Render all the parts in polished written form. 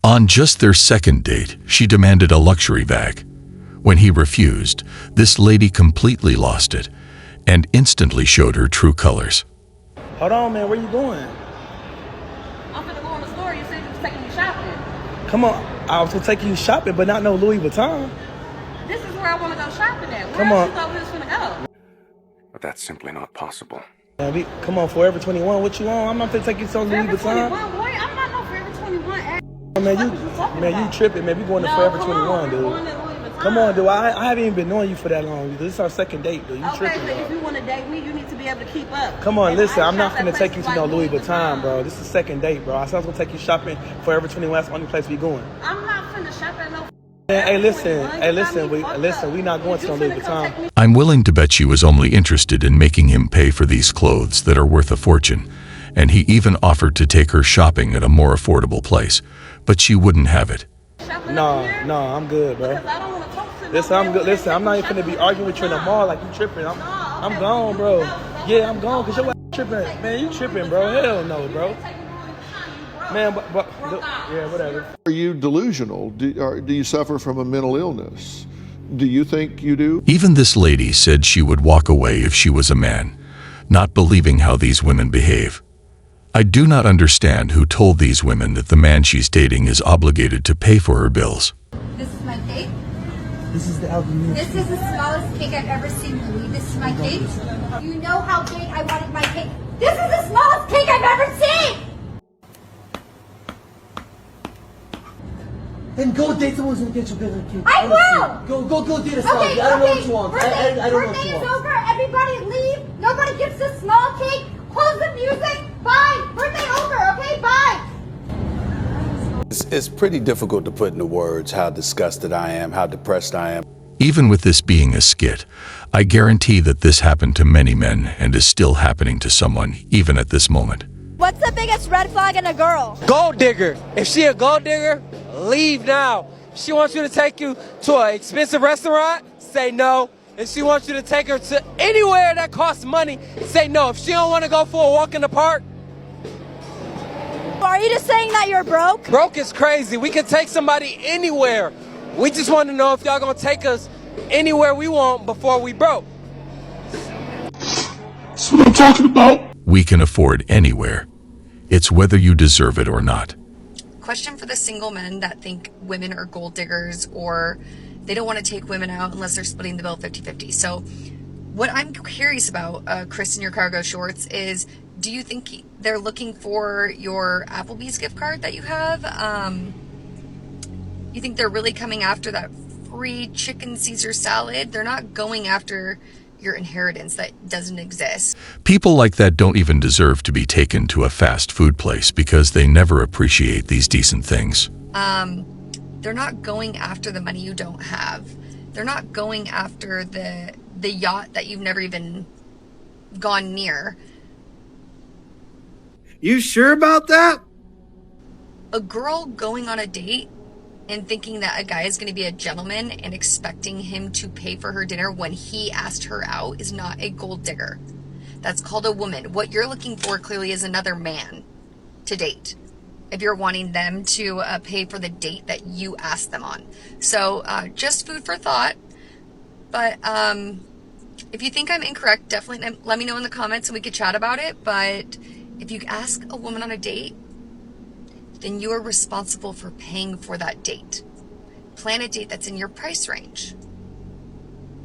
On just their second date, she demanded a luxury bag. When he refused, this lady completely lost it and instantly showed her true colors. Hold on, man. Where you going? I'm finna go in the store. You said you was taking me shopping. Come on. I was gonna take you shopping, but not no Louis Vuitton. This is where I want to go shopping at. Where Come else on. you thought we was finna go? But that's simply not possible. Man, come on, Forever 21. What you on? I'm not finna take you to Louis Forever Vuitton. 21, boy. I'm not no Forever 21. Man, you tripping, man. We going to Forever 21, dude. Come on, dude. I haven't even been knowing you for that long. This is our second date, dude. You tripping, but bro. if you want to date me, you need to be able to keep up. Come on, And listen. I I'm not shop finna at take you to places no like Louis Vuitton, bro. This is the second date, bro. I said I was gonna take you shopping Forever 21. That's the only place we going. I'm not finna shop at no. Man, hey, listen. We not going to no Louis Vuitton. I'm willing to bet she was only interested in making him pay for these clothes that are worth a fortune, and he even offered to take her shopping at a more affordable place, but she wouldn't have it. No, I'm good, bro. Because I don't want to talk to Listen, I'm good. Listen, I'm not even finna be arguing with you in the mall like you tripping. I'm gone, bro. Yeah, I'm gone because you're tripping. Man, you tripping, bro. Hell no, bro. Man, but yeah, whatever. Are you delusional? Do you suffer from a mental illness? Do you think you do? Even this lady said she would walk away if she was a man, not believing how these women behave. I do not understand who told these women that the man she's dating is obligated to pay for her bills. This is my cake. This is the album. This is the smallest cake I've ever seen, Louis. This is my cake. You know how big I wanted my cake. This is the smallest cake I've ever seen! Then go date someone who's gonna get you a bigger cake. I will! Go date a small cake. I don't know what you want. I don't know what Birthday you is want. over. Everybody leave. Nobody gets this small cake. Close the music. Bye. Birthday over, okay? Bye. It's pretty difficult to put into words how disgusted I am, how depressed I am. Even with this being a skit, I guarantee that this happened to many men and is still happening to someone, even at this moment. What's the biggest red flag in a girl? Gold digger. If she a gold digger, leave now. If she wants you to take you to an expensive restaurant, say no. If she wants you to take her to anywhere that costs money, say no. If she don't want to go for a walk in the park. Are you just saying that you're broke? Broke is crazy. We can take somebody anywhere. We just want to know if y'all gonna take us anywhere we want before we broke. That's what I'm talking about. We can afford anywhere. It's whether you deserve it or not. Question for the single men that think women are gold diggers or they don't want to take women out unless they're splitting the bill 50-50. So what I'm curious about, Chris, in your cargo shorts, is do you think they're looking for your Applebee's gift card that you have? You think they're really coming after that free chicken Caesar salad? They're not going after your inheritance that doesn't exist. People like that don't even deserve to be taken to a fast food place because they never appreciate these decent things. They're not going after the money you don't have. They're not going after the yacht that you've never even gone near. You sure about that? A girl going on a date and thinking that a guy is going to be a gentleman and expecting him to pay for her dinner when he asked her out is not a gold digger. That's called a woman. What you're looking for clearly is another man to date, if you're wanting them to pay for the date that you asked them on. So just food for thought. But if you think I'm incorrect, definitely let me know in the comments and we could chat about it. But if you ask a woman on a date, then you are responsible for paying for that date. Plan a date that's in your price range.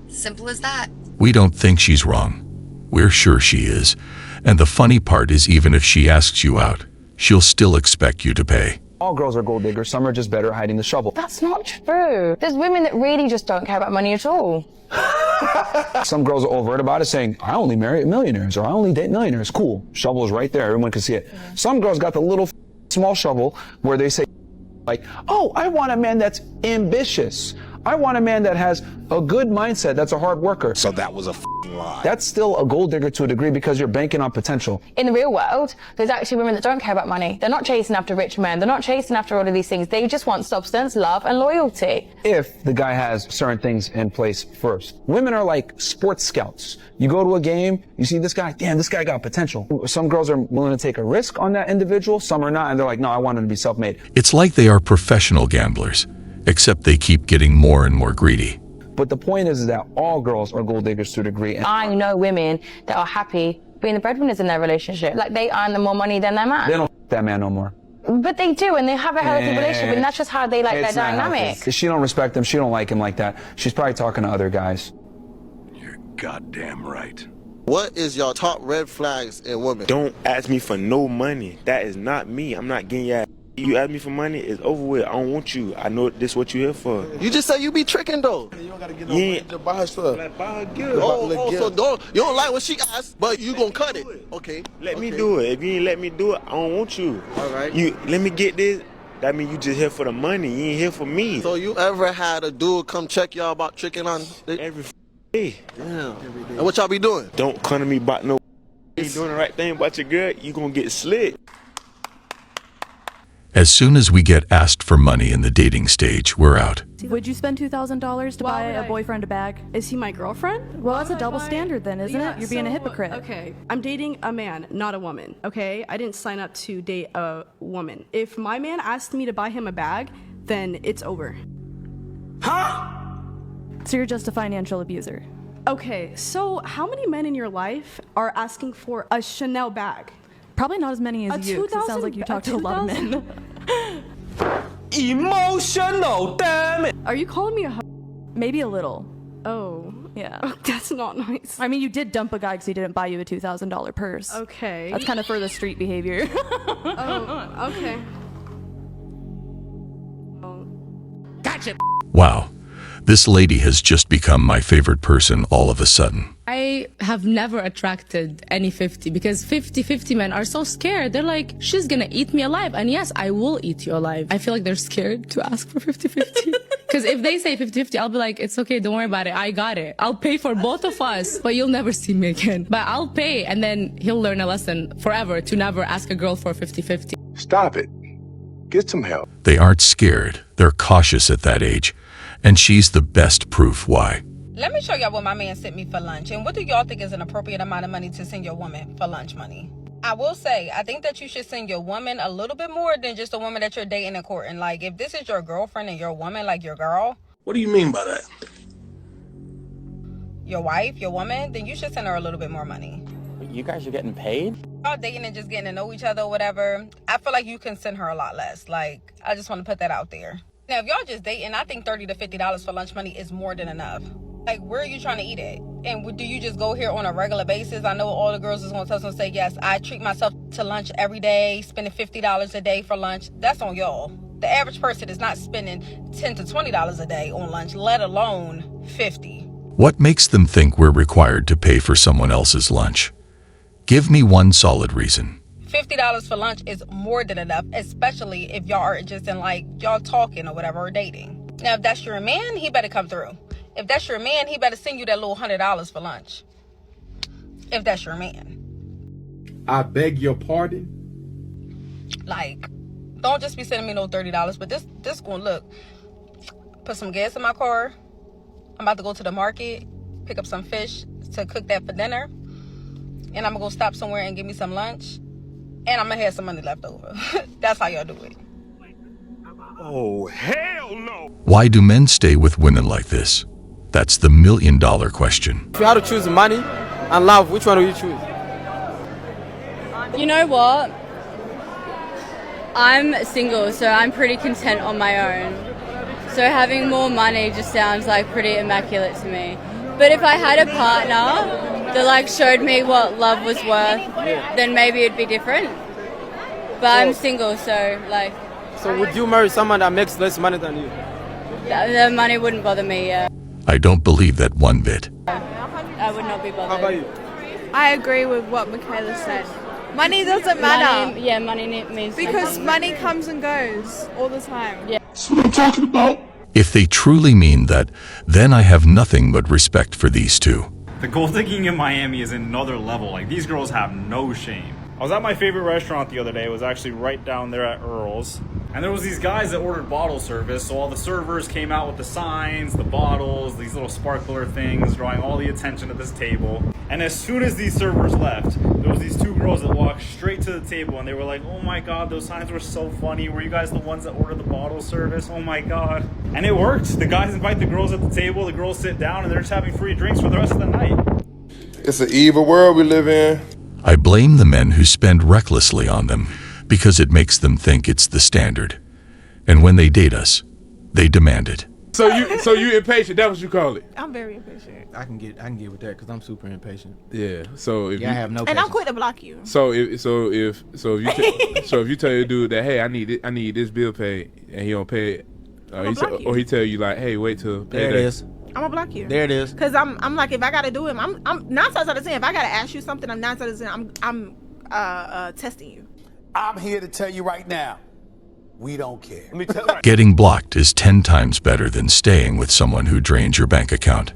Simple as that. We don't think she's wrong. We're sure she is. And the funny part is, even if she asks you out, she'll still expect you to pay. All girls are gold diggers. Some are just better at hiding the shovel. That's not true. There's women that really just don't care about money at all. Some girls are overt about it, saying, I only marry millionaires, or I only date millionaires. Cool. Shovel is right there. Everyone can see it. Yeah. Some girls got the little small shovel where they say, like, oh, I want a man that's ambitious. I want a man that has a good mindset, that's a hard worker. So that was a lie. That's still a gold digger to a degree because you're banking on potential. In the real world, there's actually women that don't care about money. They're not chasing after rich men. They're not chasing after all of these things. They just want substance, love, and loyalty. If the guy has certain things in place first. Women are like sports scouts. You go to a game, you see this guy, damn, this guy got potential. Some girls are willing to take a risk on that individual, some are not, and they're like, no, I want him to be self-made. It's like they are professional gamblers, except they keep getting more and more greedy. But the point is that all girls are gold diggers to a degree. And I know women that are happy being the breadwinners in their relationship. Like, they earn more money than their man. they don't that man no more. But they do, and they have a healthy relationship, and that's just how they like their It's not dynamic. healthy. She don't respect him, she don't like him like that. She's probably talking to other guys. You're goddamn right. What is your top red flags in women? Don't ask me for no money. That is not me. I'm not getting your. You ask me for money, it's over with. I don't want you. I know this what you here for. You just say you be tricking though. You don't gotta get no money to buy her stuff. Like, buy her gift. So you don't like what she asks, but you gonna cut it. Okay. Let me do it. If you ain't let me do it, I don't want you. All right. You let me get this. That mean you just here for the money. You ain't here for me. So you ever had a dude come check y'all about tricking on? Every day. Damn. And what y'all be doing? Don't come to me about no. You ain't doing the right thing about your girl, you gonna get slick. As soon as we get asked for money in the dating stage, we're out. Would you spend $2,000 to buy a boyfriend a bag? Is he my girlfriend? Well, that's a double standard then, isn't it? You're being a hypocrite. Okay, I'm dating a man, not a woman, okay? I didn't sign up to date a woman. If my man asked me to buy him a bag, then it's over. Huh? So you're just a financial abuser. Okay, so how many men in your life are asking for a Chanel bag? Probably not as many as you, 'cause it sounds like you talk to a lot of men. Emotional, damn it! Are you calling me a Maybe a little. Oh. Yeah. Oh, that's not nice. I mean, you did dump a guy because he didn't buy you a $2,000 purse. Okay. That's kind of for the street behavior. Oh, okay. Gotcha. Wow, this lady has just become my favorite person all of a sudden. I have never attracted any 50 because 50-50 men are so scared. They're like, she's gonna eat me alive. And yes, I will eat you alive. I feel like they're scared to ask for 50-50. Because if they say 50-50, I'll be like, it's okay, don't worry about it. I got it. I'll pay for both of us, but you'll never see me again. But I'll pay, and then he'll learn a lesson forever to never ask a girl for 50-50. Stop it. Get some help. They aren't scared. They're cautious at that age. And she's the best proof why. Let me show y'all what my man sent me for lunch. And what do y'all think is an appropriate amount of money to send your woman for lunch money? I will say, I think that you should send your woman a little bit more than just a woman that you're dating and courting. Like, if this is your girlfriend and your woman, like your girl. What do you mean by that? Your wife, your woman, then you should send her a little bit more money. You guys are getting paid? Y'all dating and just getting to know each other or whatever, I feel like you can send her a lot less. Like, I just want to put that out there. Now, if y'all just dating, I think $30 to $50 for lunch money is more than enough. Like, where are you trying to eat at? And do you just go here on a regular basis? I know all the girls is going to tell us and say, yes, I treat myself to lunch every day, spending $50 a day for lunch. That's on y'all. The average person is not spending $10 to $20 a day on lunch, let alone $50. What makes them think we're required to pay for someone else's lunch? Give me one solid reason. $50 for lunch is more than enough, especially if y'all are just in, like, y'all talking or whatever or dating. Now, if that's your man, he better come through. If that's your man, he better send you that little $100 for lunch. If that's your man. I beg your pardon? Like, don't just be sending me no $30, but this gonna look. Put some gas in my car. I'm about to go to the market, pick up some fish to cook that for dinner. And I'm gonna go stop somewhere and get me some lunch. And I'm gonna have some money left over. That's how y'all do it. Oh, hell no! Why do men stay with women like this? That's the million-dollar question. If you had to choose money and love, which one would you choose? You know what? I'm single, so I'm pretty content on my own. So having more money just sounds like pretty immaculate to me. But if I had a partner that like showed me what love was worth, then maybe it'd be different. But I'm single, so like... So would you marry someone that makes less money than you? The money wouldn't bother me, yeah. I don't believe that one bit. I would not be bothered. How about you? I agree with what Michaela said. Money doesn't matter. Money means because money comes and goes all the time. Yeah. That's what I'm talking about. If they truly mean that, then I have nothing but respect for these two. The gold digging in Miami is another level. Like, these girls have no shame. I was at my favorite restaurant the other day. It was actually right down there at Earl's. And there was these guys that ordered bottle service, so all the servers came out with the signs, the bottles, these little sparkler things, drawing all the attention to this table. And as soon as these servers left, there was these two girls that walked straight to the table, and they were like, oh my god, those signs were so funny. Were you guys the ones that ordered the bottle service? Oh my god. And it worked. The guys invite the girls at the table, the girls sit down, and they're just having free drinks for the rest of the night. It's an evil world we live in. I blame the men who spend recklessly on them because it makes them think it's the standard. And when they date us, they demand it. So you impatient? That's what you call it? I'm very impatient. I can get with that because I'm super impatient. Yeah. So if I have no. And I'm quick to block you. So if you tell your dude that, hey, I need this bill paid, and he don't pay it, or he tell you like, hey, wait till payday. There it is. I'm gonna block you. There it is. Cause I'm like, if I gotta do it, I'm 9 times out of 10. If I gotta ask you something, I'm 9 times out of 10. I'm testing you. I'm here to tell you right now, we don't care. Let me tell you. Getting blocked is 10 times better than staying with someone who drains your bank account.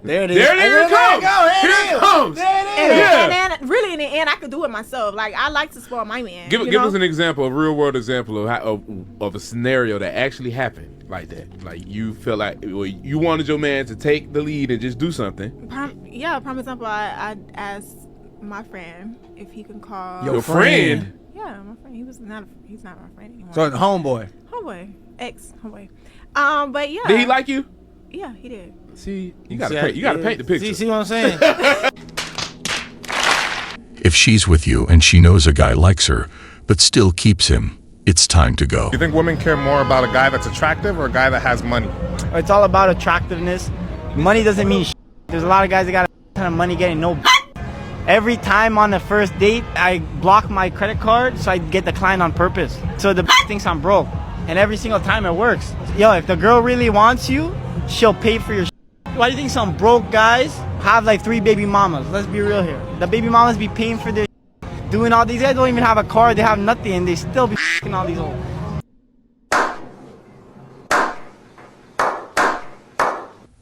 There it is. There it comes. Here it comes. There it is. And really, in the end, I could do it myself. Like, I like to spoil my man. Give us an example, a real world example of a scenario that actually happened like that. Like you felt like you wanted your man to take the lead and just do something. Prime example, I asked my friend if he can call. Your friend? Yeah, my friend. He's not my friend anymore. So homeboy. Homeboy. But yeah. Did he like you? Yeah, he did. See, you gotta paint the picture. See what I'm saying? If she's with you and she knows a guy likes her, but still keeps him, it's time to go. You think women care more about a guy that's attractive or a guy that has money? It's all about attractiveness. Money doesn't mean shit. There's a lot of guys that got a ton of money getting no. Every time on the first date, I block my credit card so I get declined on purpose. So the thinks I'm broke. And every single time it works. Yo, if the girl really wants you, she'll pay for your shit. Why do you think some broke guys have like 3 baby mamas? Let's be real here. The baby mamas be paying for this shit. Doing all these guys don't even have a car, they have nothing, and they still be f***ing all these old.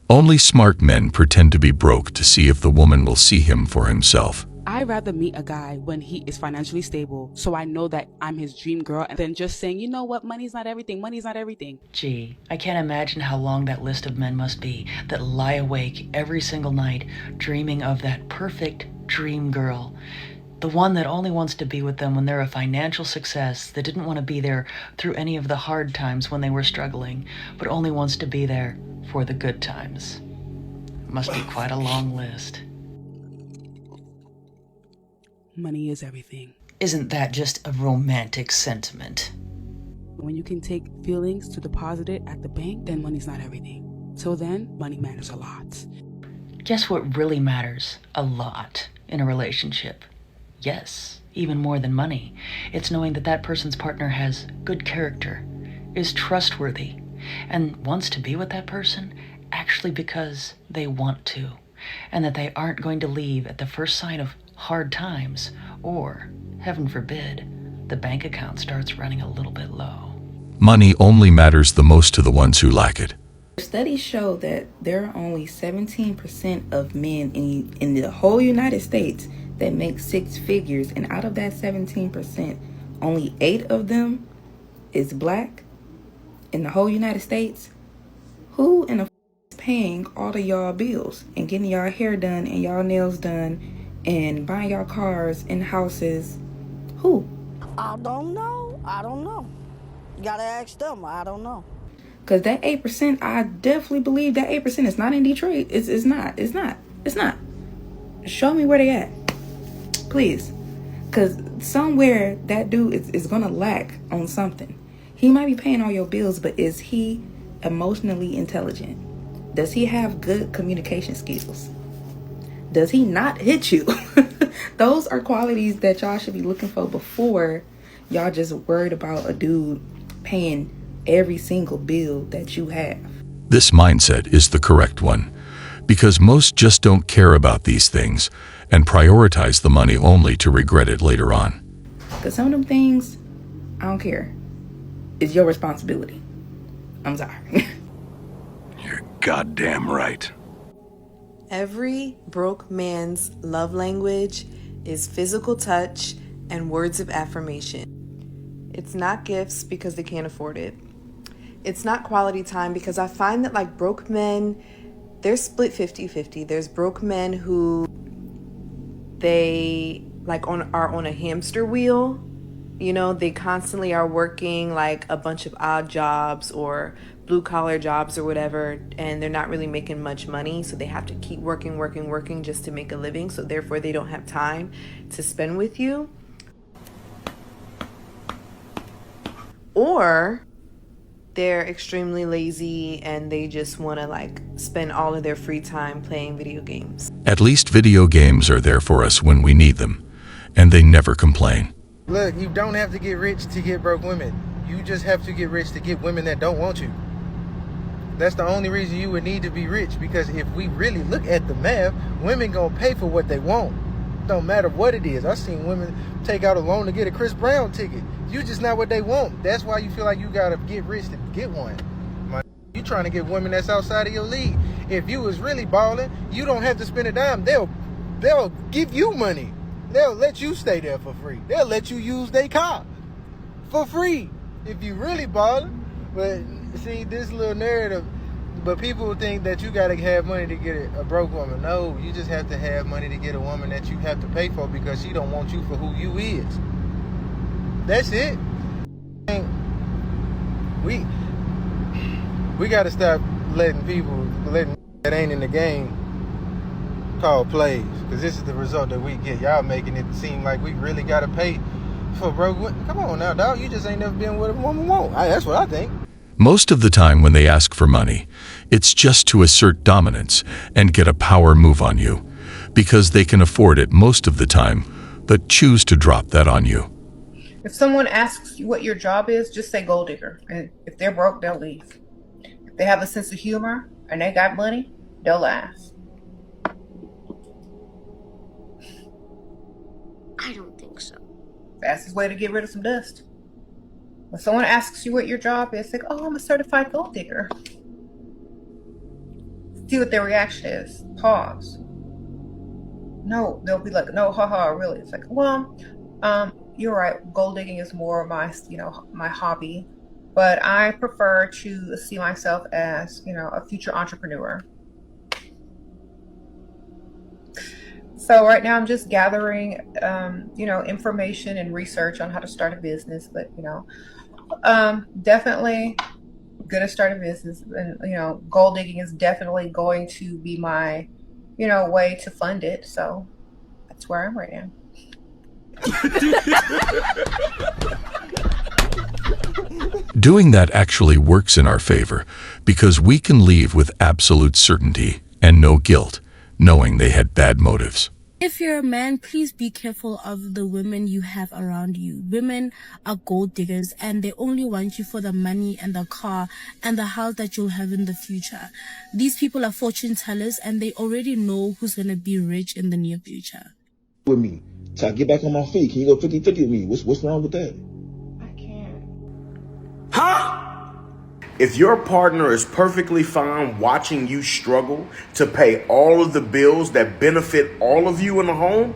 Only smart men pretend to be broke to see if the woman will see him for himself. I'd rather meet a guy when he is financially stable, so I know that I'm his dream girl, than just saying, you know what, money's not everything, money's not everything. Gee, I can't imagine how long that list of men must be that lie awake every single night dreaming of that perfect dream girl. The one that only wants to be with them when they're a financial success, that didn't want to be there through any of the hard times when they were struggling, but only wants to be there for the good times. Must be quite a long list. Money is everything. Isn't that just a romantic sentiment? When you can take feelings to deposit it at the bank, then money's not everything. So then, money matters a lot. Guess what really matters a lot in a relationship? Yes, even more than money. It's knowing that that person's partner has good character, is trustworthy, and wants to be with that person actually because they want to, and that they aren't going to leave at the first sign of hard times, or, heaven forbid, the bank account starts running a little bit low. Money only matters the most to the ones who lack it. Studies show that there are only 17% of men in the whole United States that make 6 figures, and out of that 17%, only 8 of them is black in the whole United States. Who in the is paying all of y'all bills and getting y'all hair done and y'all nails done and buying y'all cars and houses? Who? I don't know. You gotta ask them. I don't know. Because that 8%, I definitely believe that 8% is not in Detroit. It's not. Show me where they at, please. Because somewhere that dude is gonna lack on something. He might be paying all your bills, but is he emotionally intelligent? Does he have good communication skills? Does he not hit you? Those are qualities that y'all should be looking for before y'all just worried about a dude paying every single bill that you have. This mindset is the correct one, because most just don't care about these things and prioritize the money only to regret it later on. Because some of them things, I don't care. It's your responsibility. I'm sorry. You're goddamn right. Every broke man's love language is physical touch and words of affirmation. It's not gifts because they can't afford it. It's not quality time because I find that like broke men, they're split 50-50. There's broke men who they like are on a hamster wheel. You know, they constantly are working like a bunch of odd jobs or blue collar jobs or whatever, and they're not really making much money, so they have to keep working just to make a living, so therefore they don't have time to spend with you. Or they're extremely lazy and they just want to like spend all of their free time playing video games. At least video games are there for us when we need them, and they never complain. Look, you don't have to get rich to get broke women. You just have to get rich to get women that don't want you. That's the only reason you would need to be rich, because if we really look at the math, women gonna pay for what they want. Don't matter what it is. I've seen women take out a loan to get a Chris Brown ticket. You just not what they want. That's why you feel like you gotta get rich to get one. You trying to get women that's outside of your league. If you was really balling, you don't have to spend a dime. They'll give you money. They'll let you stay there for free. They'll let you use their car for free if you really balling. But see, this little narrative, but people think that you gotta have money to get a broke woman. No, you just have to have money to get a woman that you have to pay for because she don't want you for who you is. That's it. We gotta stop letting that ain't in the game call plays, because this is the result that we get. Y'all making it seem like we really gotta pay for broke women. Come on now, dog. You just ain't never been what a woman want. That's what I think. Most of the time when they ask for money, it's just to assert dominance and get a power move on you, because they can afford it most of the time, but choose to drop that on you. If someone asks you what your job is, just say gold digger. And if they're broke, they'll leave. If they have a sense of humor and they got money, they'll last. I don't think so. Fastest way to get rid of some dust. When someone asks you what your job is, like, oh, I'm a certified gold digger. See what their reaction is. Pause. No, they'll be like, no, haha, really? It's like, well, you're right. Gold digging is more my, my hobby, but I prefer to see myself as, a future entrepreneur. So right now I'm just gathering, information and research on how to start a business, but, definitely gonna start a business, and, gold digging is definitely going to be my, way to fund it. So that's where I'm right now. Doing that actually works in our favor, because we can leave with absolute certainty and no guilt, knowing they had bad motives. If you're a man, please be careful of the women you have around you. Women are gold diggers, and they only want you for the money and the car and the house that you'll have in the future. These people are fortune tellers, and they already know who's going to be rich in the near future. With me, so I get back on my feet. Can you go 50-50 with me? What's wrong with that? Huh? If your partner is perfectly fine watching you struggle to pay all of the bills that benefit all of you in the home,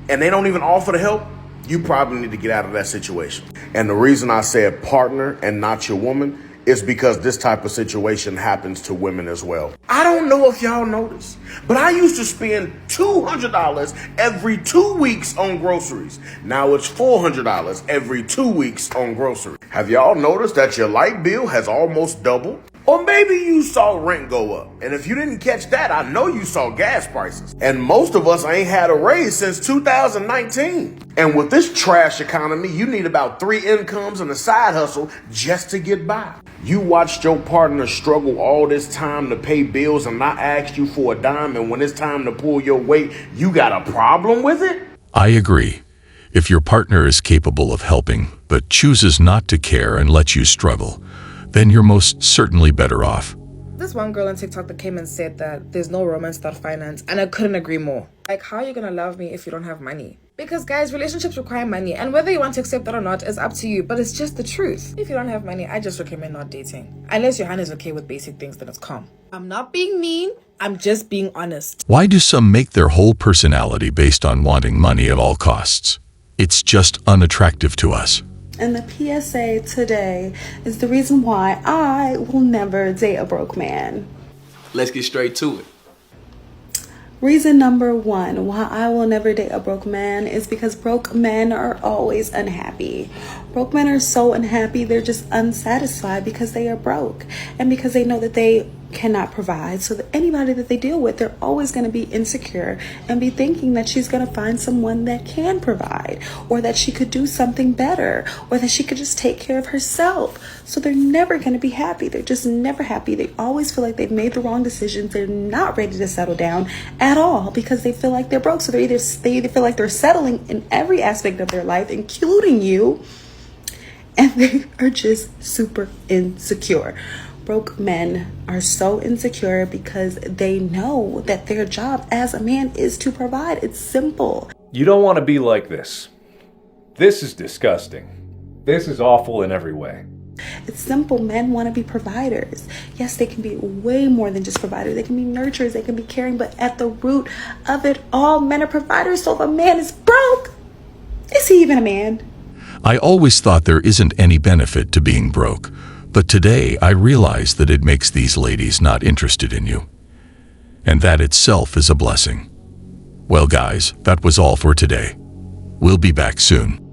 and they don't even offer to help, you probably need to get out of that situation. And the reason I said partner and not your woman is because this type of situation happens to women as well. I don't know if y'all notice, but I used to spend $200 every 2 weeks on groceries. Now it's $400 every 2 weeks on groceries. Have y'all noticed that your light bill has almost doubled? Or maybe you saw rent go up. And if you didn't catch that, I know you saw gas prices. And most of us ain't had a raise since 2019. And with this trash economy, you need about 3 incomes and a side hustle just to get by. You watched your partner struggle all this time to pay bills and not ask you for a dime, and when it's time to pull your weight, you got a problem with it? I agree. If your partner is capable of helping, but chooses not to care and lets you struggle, then you're most certainly better off. This one girl on TikTok that came and said that there's no romance without finance, and I couldn't agree more. Like, how are you gonna love me if you don't have money? Because guys, relationships require money, and whether you want to accept that or not is up to you, but it's just the truth. If you don't have money, I just recommend not dating. Unless your hand is okay with basic things, then it's calm. I'm not being mean, I'm just being honest. Why do some make their whole personality based on wanting money at all costs? It's just unattractive to us. And the PSA today is the reason why I will never date a broke man. Let's get straight to it. Reason number one why I will never date a broke man is because broke men are always unhappy. Broke men are so unhappy, they're just unsatisfied because they are broke and because they know that they cannot provide. So that anybody that they deal with, they're always going to be insecure and be thinking that she's going to find someone that can provide, or that she could do something better, or that she could just take care of herself. So they're never going to be happy. They're just never happy. They always feel like they've made the wrong decisions. They're not ready to settle down at all because they feel like they're broke. So they either feel like they're settling in every aspect of their life, including you, and they are just super insecure. Broke men are so insecure because they know that their job as a man is to provide. It's simple. You don't want to be like this. This is disgusting. This is awful in every way. It's simple. Men want to be providers. Yes, they can be way more than just providers. They can be nurturers. They can be caring. But at the root of it all, men are providers. So if a man is broke, is he even a man? I always thought there isn't any benefit to being broke. But today I realize that it makes these ladies not interested in you. And that itself is a blessing. Well guys, that was all for today. We'll be back soon.